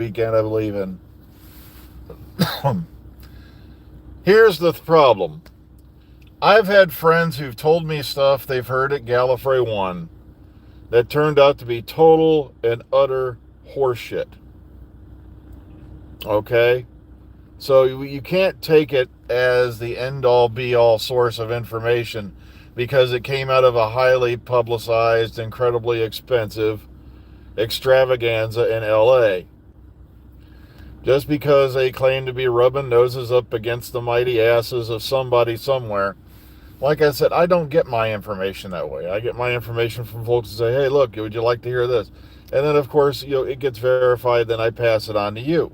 weekend, I believe. And here's the problem. I've had friends who've told me stuff they've heard at Gallifrey 1 that turned out to be total and utter horseshit. Okay? So you can't take it as the end-all, be-all source of information because it came out of a highly publicized, incredibly expensive extravaganza in LA. Just because they claim to be rubbing noses up against the mighty asses of somebody somewhere. Like I said, I don't get my information that way. I get my information from folks who say, hey, look, would you like to hear this? And then, of course, it gets verified, then I pass it on to you.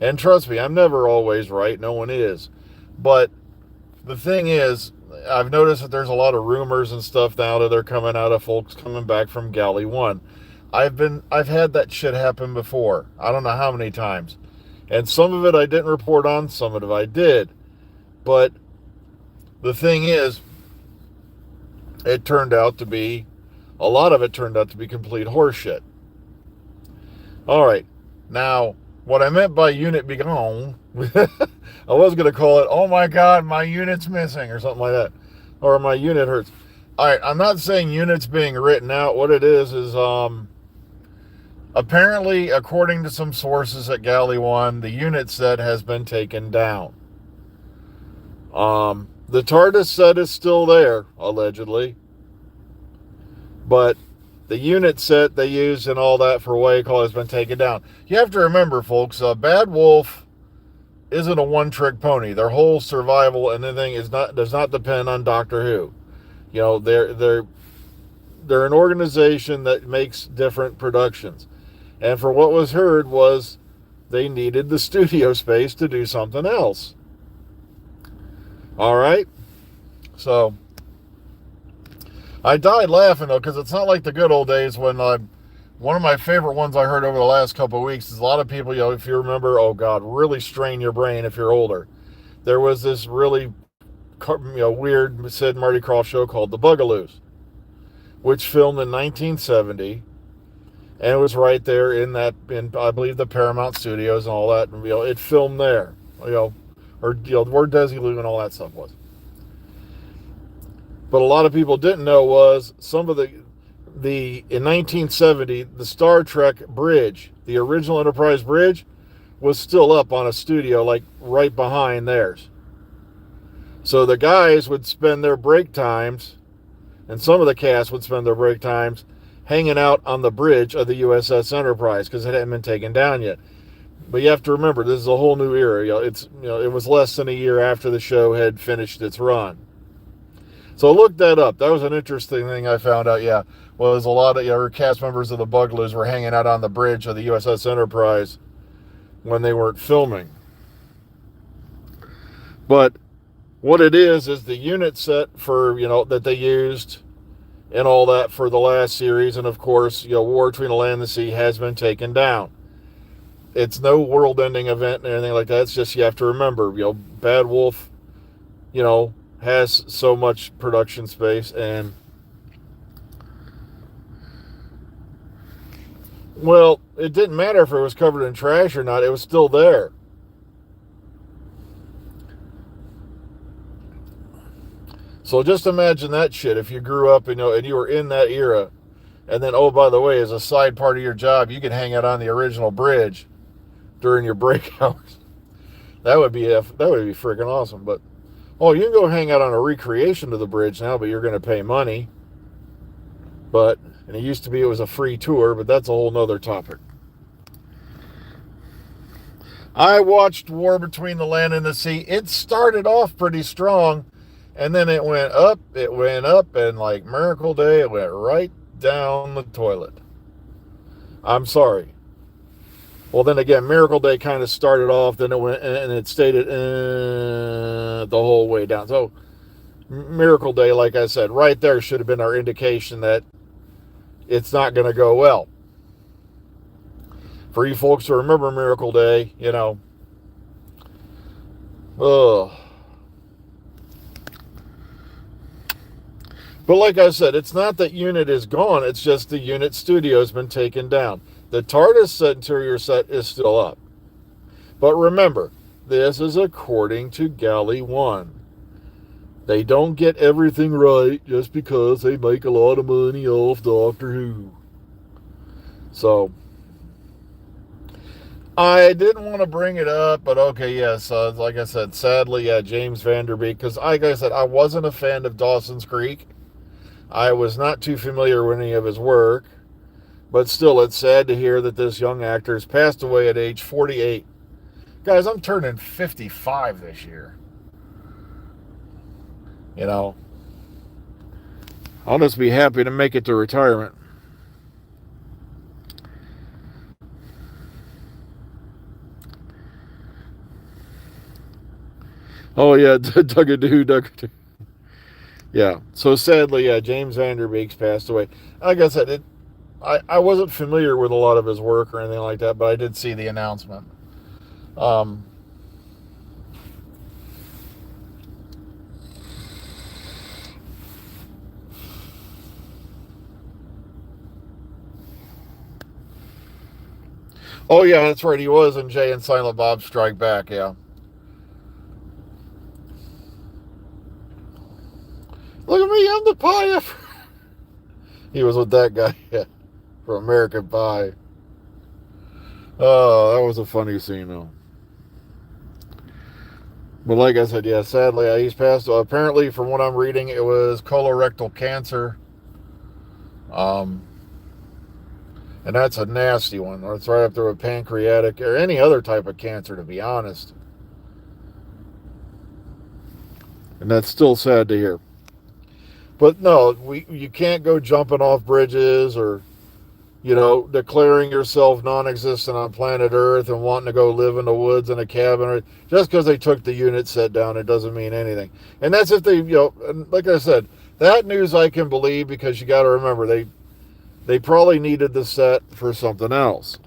And trust me, I'm never always right. No one is. But the thing is, I've noticed that there's a lot of rumors and stuff now that are coming out of folks coming back from Galley 1. I've had that shit happen before. I don't know how many times. And some of it I didn't report on, some of it I did. But the thing is, a lot of it turned out to be complete horseshit. All right. Now, what I meant by unit be gone, I was going to call it, oh my God, my unit's missing or something like that. Or my unit hurts. All right. I'm not saying units being written out. What it is apparently, according to some sources at Galley 1, the unit set has been taken down. The TARDIS set is still there, allegedly. But the unit set they used and all that for what you call has been taken down. You have to remember, folks, Bad Wolf isn't a one-trick pony. Their whole survival and everything does not depend on Doctor Who. You know, they're an organization that makes different productions. And for what was heard was they needed the studio space to do something else. All right? So, I died laughing, though, because it's not like the good old days when one of my favorite ones I heard over the last couple of weeks is a lot of people, if you remember, oh, God, really strain your brain if you're older. There was this really weird Sid and Marty Krofft show called The Bugaloos, which filmed in 1970. And it was right there in I believe, the Paramount Studios and all that. And, it filmed there, or where Desilu and all that stuff was. But a lot of people didn't know was some of in 1970, the Star Trek bridge, the original Enterprise bridge, was still up on a studio, like right behind theirs. So the guys would spend their break times, and some of the cast would spend their break times hanging out on the bridge of the USS Enterprise because it hadn't been taken down yet. But you have to remember, this is a whole new era. It was less than a year after the show had finished its run. So look that up. That was an interesting thing I found out. Yeah, well, there's a lot of cast members of the Bugaloos were hanging out on the bridge of the USS Enterprise when they weren't filming. But what it is the unit set for that they used and all that for the last series, and of course, War Between the Land and the Sea has been taken down. It's no world-ending event and anything like that. It's just you have to remember, Bad Wolf, has so much production space, and well, it didn't matter if it was covered in trash or not. It was still there. So just imagine that shit if you grew up and you were in that era, and then, oh, by the way, as a side part of your job, you could hang out on the original bridge during your break hours. That would be freaking awesome. But you can go hang out on a recreation of the bridge now, but you're going to pay money. And it used to be it was a free tour, but that's a whole nother topic. I watched War Between the Land and the Sea. It started off pretty strong, and then it went up, and like Miracle Day, it went right down the toilet. I'm sorry. Well, then again, Miracle Day kind of started off, then it went, and it stayed the whole way down. So, Miracle Day, like I said, right there should have been our indication that it's not going to go well. For you folks to remember Miracle Day, ugh. But like I said, it's not that unit is gone. It's just the unit studio has been taken down. The TARDIS interior set is still up. But remember, this is according to Galley 1. They don't get everything right just because they make a lot of money off Doctor Who. So, I didn't want to bring it up, but okay, yes. Like I said, sadly, James Van Der Beek, because like I said, I wasn't a fan of Dawson's Creek. I was not too familiar with any of his work. But still, it's sad to hear that this young actor has passed away at age 48. Guys, I'm turning 55 this year. You know, I'll just be happy to make it to retirement. Oh, yeah, Duggadoo. Yeah, so sadly, James Van Der Beek's passed away. Like I said, I wasn't familiar with a lot of his work or anything like that, but I did see the announcement. Oh, yeah, that's right. He was in Jay and Silent Bob Strike Back, yeah. Look at me, I'm the pie. He was with that guy, yeah, from American Pie. Oh, that was a funny scene, though. But like I said, yeah, sadly, he's passed. Apparently, from what I'm reading, it was colorectal cancer. And that's a nasty one. It's right up there with pancreatic or any other type of cancer, to be honest. And that's still sad to hear. But no, you can't go jumping off bridges or, declaring yourself non-existent on planet Earth and wanting to go live in the woods in a cabin. Just because they took the unit set down, it doesn't mean anything. And that's if they, like I said, that news I can believe, because you got to remember, they probably needed the set for something else.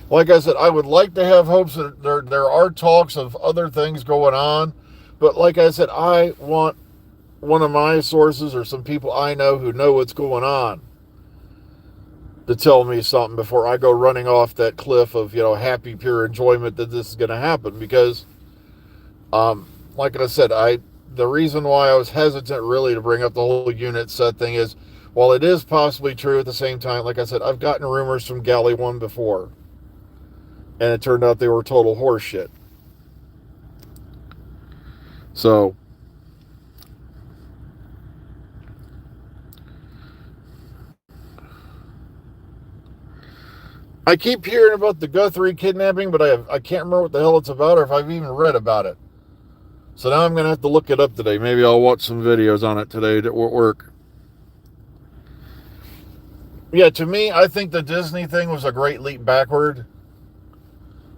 Like I said, I would like to have hopes that there are talks of other things going on. But like I said, I want one of my sources or some people I know who know what's going on to tell me something before I go running off that cliff of, happy, pure enjoyment that this is going to happen. Because, like I said, the reason why I was hesitant really to bring up the whole unit set thing is, while it is possibly true, at the same time, like I said, I've gotten rumors from Galley 1 before. And it turned out they were total horseshit. So, I keep hearing about the Guthrie kidnapping, but I can't remember what the hell it's about or if I've even read about it. So now I'm going to have to look it up today. Maybe I'll watch some videos on it today at work. Yeah, to me, I think the Disney thing was a great leap backward.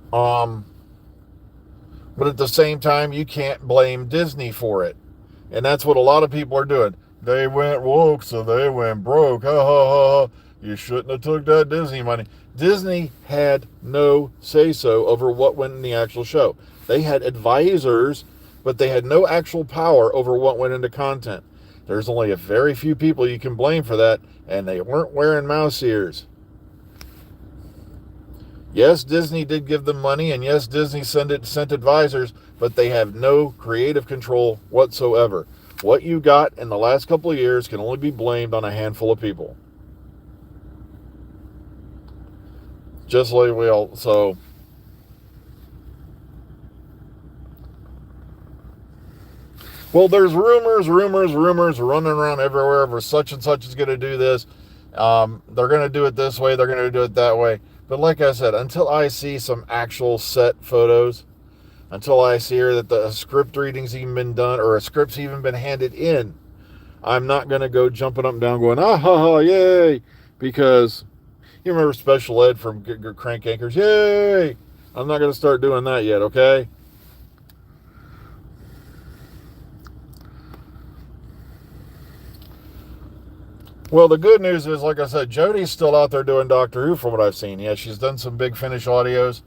But at the same time, you can't blame Disney for it. And that's what a lot of people are doing. They went woke, so they went broke. Ha ha ha. You shouldn't have took that Disney money. Disney had no say-so over what went in the actual show. They had advisors, but they had no actual power over what went into content. There's only a very few people you can blame for that, and they weren't wearing mouse ears. Yes, Disney did give them money, and yes, Disney sent advisors, but they have no creative control whatsoever. What you got in the last couple of years can only be blamed on a handful of people. Just like we all, so. Well, there's rumors running around everywhere for such and such is going to do this. They're going to do it this way. They're going to do it that way. But like I said, until I see some actual set photos, until I see that the script reading's even been done or a script's even been handed in, I'm not going to go jumping up and down going, ah, ha, ha, yay. Because you remember Special Ed from Crank Anchors, yay. I'm not going to start doing that yet, okay? Well, the good news is, like I said, Jodie's still out there doing Doctor Who from what I've seen. Yeah, she's done some Big Finish audios.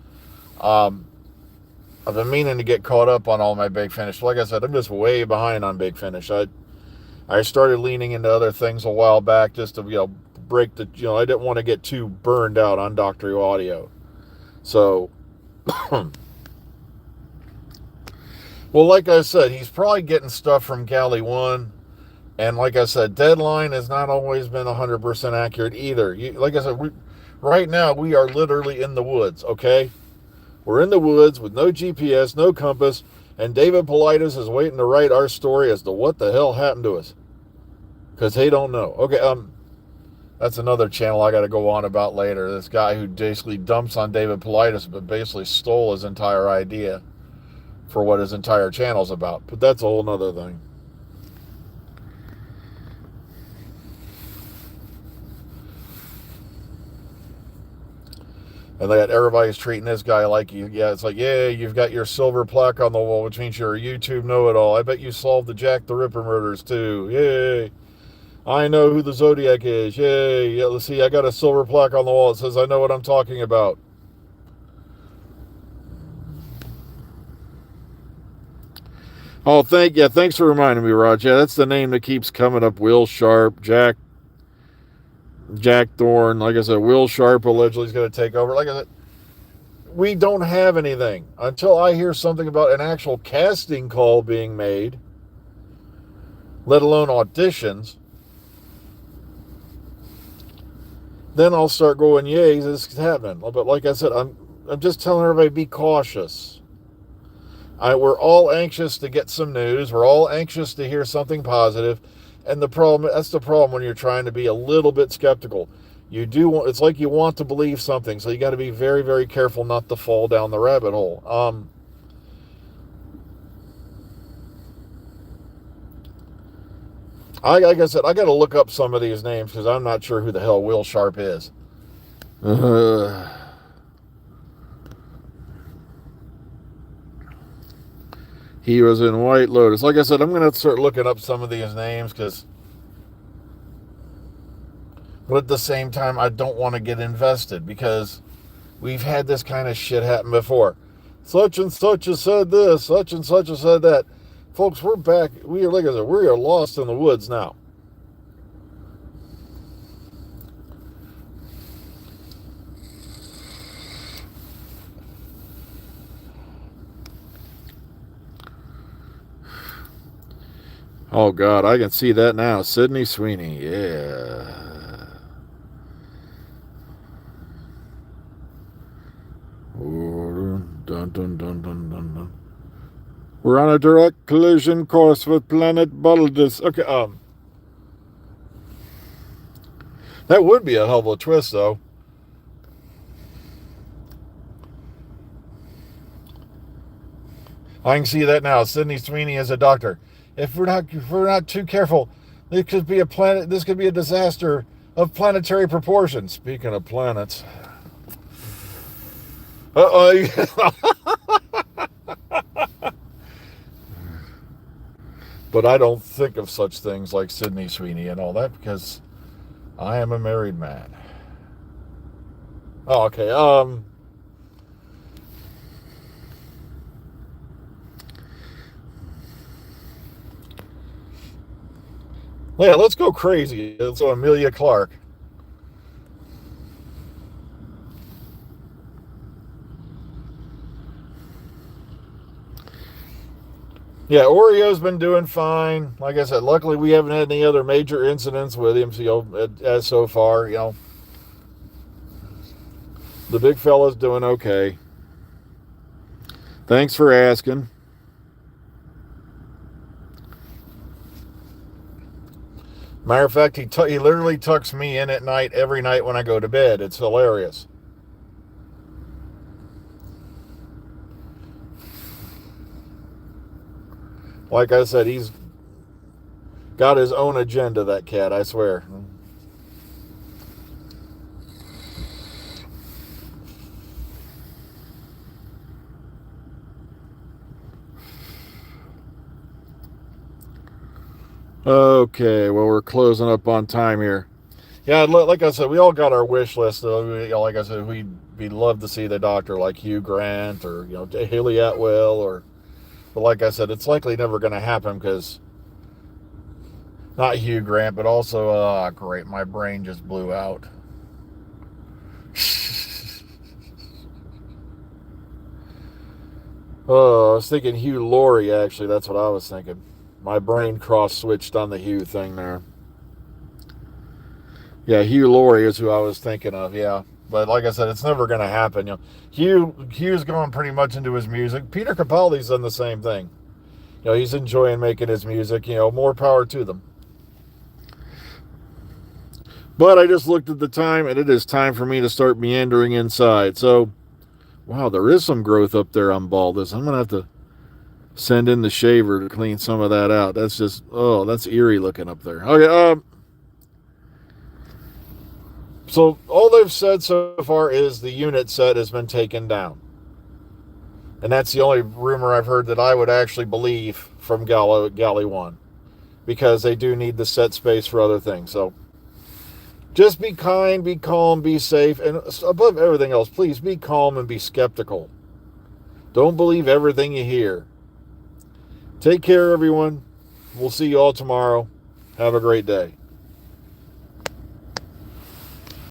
I've been meaning to get caught up on all my Big Finish. Like I said, I'm just way behind on Big Finish. I I started leaning into other things a while back just to, break the, I didn't want to get too burned out on Dr. Who audio. So, well, like I said, he's probably getting stuff from Galley 1. And like I said, Deadline has not always been 100% accurate either. Like I said, right now we are literally in the woods, okay? We're in the woods with no GPS, no compass, and David Paulides is waiting to write our story as to what the hell happened to us. Because they don't know. Okay, that's another channel I got to go on about later. This guy who basically dumps on David Paulides, but basically stole his entire idea for what his entire channel's about. But that's a whole nother thing. And that everybody's treating this guy like it's like, yeah, you've got your silver plaque on the wall, which means you're a YouTube know-it-all. I bet you solved the Jack the Ripper murders too. Yay. I know who the Zodiac is. Yay. Yeah, let's see, I got a silver plaque on the wall that says I know what I'm talking about. Oh, thanks for reminding me, Raj. Yeah, that's the name that keeps coming up. Will Sharp, Jack Thorne. Like I said, Will Sharp allegedly is going to take over. Like I said, we don't have anything until I hear something about an actual casting call being made, let alone auditions. Then I'll start going, yay, this is happening. But like I said, I'm just telling everybody, be cautious. We're all anxious to get some news. We're all anxious to hear something positive. And that's the problem when you're trying to be a little bit skeptical. It's like you want to believe something, so you got to be very, very careful not to fall down the rabbit hole. Like I said, I got to look up some of these names because I'm not sure who the hell Will Sharp is. He was in White Lotus. Like I said, I'm going to start looking up some of these names but at the same time, I don't want to get invested because we've had this kind of shit happen before. Such and such has said this, such and such has said that. Folks, we're back. We are lost in the woods now. Oh, God, I can see that now. Sydney Sweeney, yeah. Dun, dun, dun, dun, dun, dun. We're on a direct collision course with planet Baldus. Okay, that would be a hell of a twist, though. I can see that now. Sydney Sweeney is a doctor. If we're not too careful, this could be a disaster of planetary proportions. Speaking of planets. But I don't think of such things like Sydney Sweeney and all that because I am a married man. Oh, okay. Yeah, let's go crazy. So Amelia Clark. Yeah, Oreo's been doing fine. Like I said, luckily we haven't had any other major incidents with him, as so far, The big fella's doing okay. Thanks for asking. Matter of fact, he literally tucks me in at night every night when I go to bed. It's hilarious. Like I said, he's got his own agenda, that cat, I swear. Okay, well, we're closing up on time here. Yeah, like I said, we all got our wish list. Like I said, we'd love to see the doctor like Hugh Grant or, Haley Atwell. But like I said, it's likely never going to happen because Not Hugh Grant, but also, great, my brain just blew out. Oh, I was thinking Hugh Laurie, actually. That's what I was thinking. My brain cross-switched on the Hugh thing there. Yeah, Hugh Laurie is who I was thinking of, yeah. But like I said, it's never going to happen. Hugh's going pretty much into his music. Peter Capaldi's done the same thing. He's enjoying making his music. More power to them. But I just looked at the time, and it is time for me to start meandering inside. So, wow, there is some growth up there on Baldus. I'm going to have to send in the shaver to clean some of that out. That's just, that's eerie looking up there. Okay, so all they've said so far is the unit set has been taken down. And that's the only rumor I've heard that I would actually believe from Galley 1. Because they do need the set space for other things. So just be kind, be calm, be safe. And above everything else, please be calm and be skeptical. Don't believe everything you hear. Take care, everyone. We'll see you all tomorrow. Have a great day.